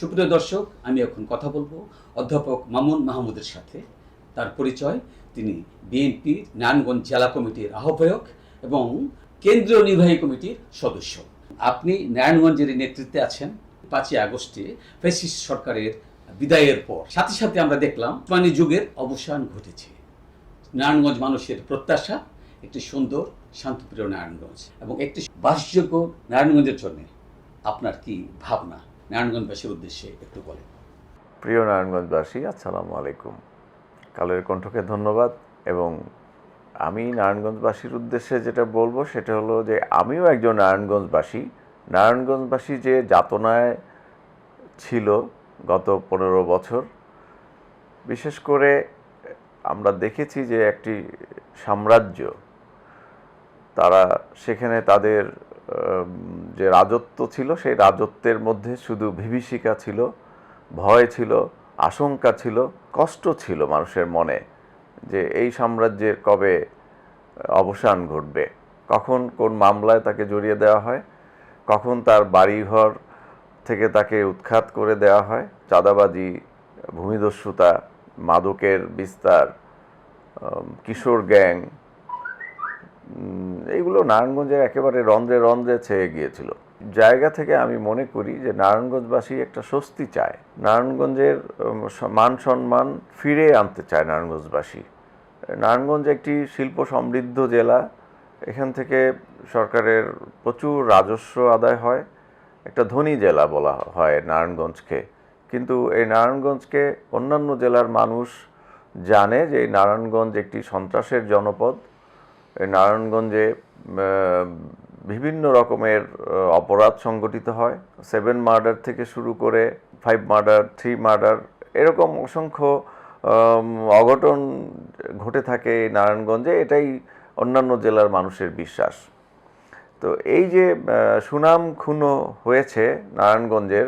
সুপ্রিয় দর্শক, আমি এখন কথা বলবো অধ্যাপক মামুন মাহমুদের সাথে। তার পরিচয়, তিনি বিএনপির নারায়ণগঞ্জ জেলা কমিটির আহ্বায়ক এবং কেন্দ্রীয় নির্বাহী কমিটির সদস্য। আপনি নারায়ণগঞ্জের নেতৃত্বে আছেন। 5ই আগস্টে ফ্যাসিস্ট সরকারের বিদায়ের পর সাথে সাথে আমরা দেখলাম ওসমানী যুগের অবসান ঘটেছে। নারায়ণগঞ্জ মানুষের প্রত্যাশা একটি সুন্দর শান্তিপ্রিয় নারায়ণগঞ্জ এবং একটি বাসযোগ্য নারায়ণগঞ্জের জন্য আপনার কি ভাবনা নারায়ণগঞ্জবাসীর উদ্দেশ্যে একটু বলেন। প্রিয় নারায়ণগঞ্জবাসী, আসসালামু আলাইকুম। কালের কণ্ঠকে ধন্যবাদ। এবং আমি নারায়ণগঞ্জবাসীর উদ্দেশ্যে যেটা বলবো সেটা হলো যে আমিও একজন নারায়ণগঞ্জবাসী। নারায়ণগঞ্জবাসী যে যাতনায় ছিল গত 15 বছর, বিশেষ করে আমরা দেখেছি যে একটি সাম্রাজ্য, তারা সেখানে তাদের যে রাজত্ব ছিল সেই রাজত্বের মধ্যে শুধু বিভীষিকা ছিল, ভয় ছিল, আশঙ্কা ছিল, কষ্ট ছিল মানুষের মনে যে এই সাম্রাজ্যের কবে অবসান ঘটবে, কখন কোন মামলায় তাকে জড়িয়ে দেওয়া হয়, কখন তার বাড়িঘর থেকে তাকে উৎখাত করে দেওয়া হয়, চাঁদাবাজি, ভূমিদস্যুতা, মাদকের বিস্তার, কিশোর গ্যাং, এইগুলো নারায়ণগঞ্জের একেবারে রন্ধ্রে রন্ধ্রে ছেয়ে গিয়েছিল। জায়গা থেকে আমি মনে করি যে নারায়ণগঞ্জবাসী একটা স্বস্তি চায়, নারায়ণগঞ্জের মান সম্মান ফিরে আনতে চায় নারায়ণগঞ্জবাসী। নারায়ণগঞ্জ একটি শিল্প সমৃদ্ধ জেলা, এখান থেকে সরকারের প্রচুর রাজস্ব আদায় হয়, একটা ধনী জেলা বলা হয় নারায়ণগঞ্জকে। কিন্তু এই নারায়ণগঞ্জকে অন্যান্য জেলার মানুষ জানে যে এই নারায়ণগঞ্জ একটি সন্ত্রাসের জনপদ। এই নারায়ণগঞ্জে বিভিন্ন রকমের অপরাধ সংগঠিত হয়, 7 মার্ডার থেকে শুরু করে 5 মার্ডার, 3 মার্ডার, এরকম অসংখ্য অঘটন ঘটে থাকে এই নারায়ণগঞ্জে। এটাই অন্যান্য জেলার মানুষের বিশ্বাস। তো এই যে সুনাম ক্ষুণ্ণ হয়েছে নারায়ণগঞ্জের,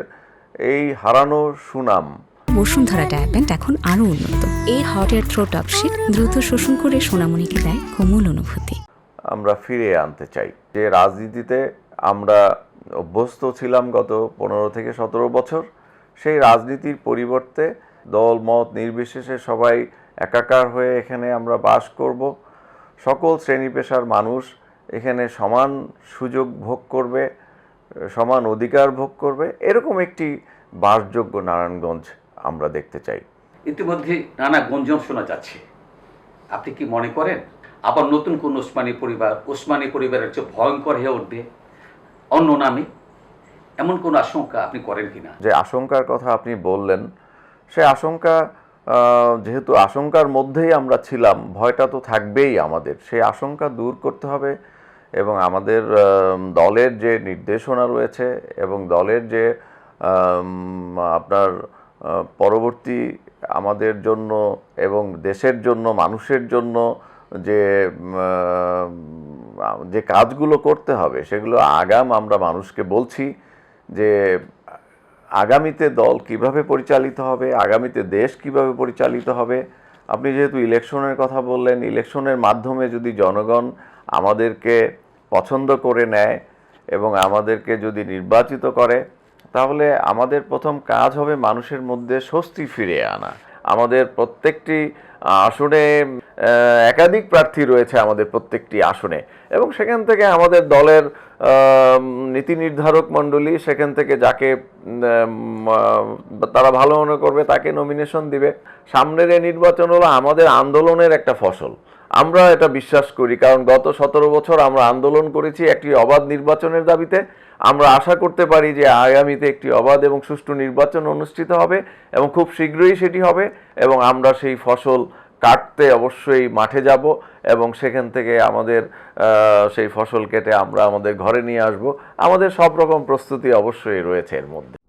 এই হারানো সুনাম, বসুন্ধরা ডায়াপেন্ট এখন আরো উন্নত। এই hot air through top sheet দ্রুত শোষণ করে সোনামণিকে দেয় কোমল অনুভূতি। আমরা ফিরে আনতে চাই। যে রাজনীতিতে আমরা অভ্যস্ত ছিলাম গত 15 থেকে 17 বছর, সেই রাজনীতির পরিবর্তে দল মত নির্বিশেষে সবাই একাকার হয়ে এখানে আমরা বাস করব। সকল শ্রেণী পেশার মানুষ এখানে সমান সুযোগ ভোগ করবে, সমান অধিকার ভোগ করবে, এরকম একটি বাসযোগ্য নারায়ণগঞ্জ আমরা দেখতে চাই। ইতিমধ্যে নানা গুঞ্জন শোনা যাচ্ছে, আপনি কি মনে করেন আবার নতুন কোন ওসমানী পরিবারের চেয়ে ভয়ঙ্কর হয়ে উঠবে অন্য নামে? এমন কোন আশঙ্কা আপনি করেন কিনা? যে আশঙ্কার কথা আপনি বললেন, সে আশঙ্কা, যেহেতু আশঙ্কার মধ্যেই আমরা ছিলাম, ভয়টা তো থাকবেই আমাদের। সেই আশঙ্কা দূর করতে হবে এবং আমাদের দলের যে নির্দেশনা রয়েছে এবং দলের যে আপনার পরবর্তী আমাদের জন্য এবং দেশের জন্য, মানুষের জন্য যে কাজগুলো করতে হবে সেগুলো আগাম আমরা মানুষকে বলছি যে আগামীতে দল কিভাবে পরিচালিত হবে, আগামীতে দেশ কিভাবে পরিচালিত হবে। আপনি যেহেতু ইলেকশনের কথা বললেন, ইলেকশনের মাধ্যমে যদি জনগণ আমাদেরকে পছন্দ করে নেয় এবং আমাদেরকে যদি নির্বাচিত করে, তাহলে আমাদের প্রথম কাজ হবে মানুষের মধ্যে স্বস্তি ফিরিয়ে আনা। আমাদের প্রত্যেকটি আসনে একাধিক প্রার্থী রয়েছে, আমাদের প্রত্যেকটি আসনে, এবং সেখান থেকে আমাদের দলের নীতি নির্ধারক মণ্ডলী সেখান থেকে যাকে তারা ভালো মনে করবে তাকে নমিনেশন দিবে। সামনের এই নির্বাচন হলো আমাদের আন্দোলনের একটা ফসল, আমরা এটা বিশ্বাস করি। কারণ গত 17 বছর আমরা আন্দোলন করেছি একটি অবাধ নির্বাচনের দাবিতে। আমরা আশা করতে পারি যে আগামীতে একটি অবাধ এবং সুষ্ঠু নির্বাচন অনুষ্ঠিত হবে এবং খুব শীঘ্রই সেটি হবে, এবং আমরা সেই ফসল কাটতে অবশ্যই মাঠে যাব এবং সেখান থেকে আমাদের সেই ফসল কেটে আমরা আমাদের ঘরে নিয়ে আসব। আমাদের সব রকম প্রস্তুতি অবশ্যই রয়েছে এর মধ্যে।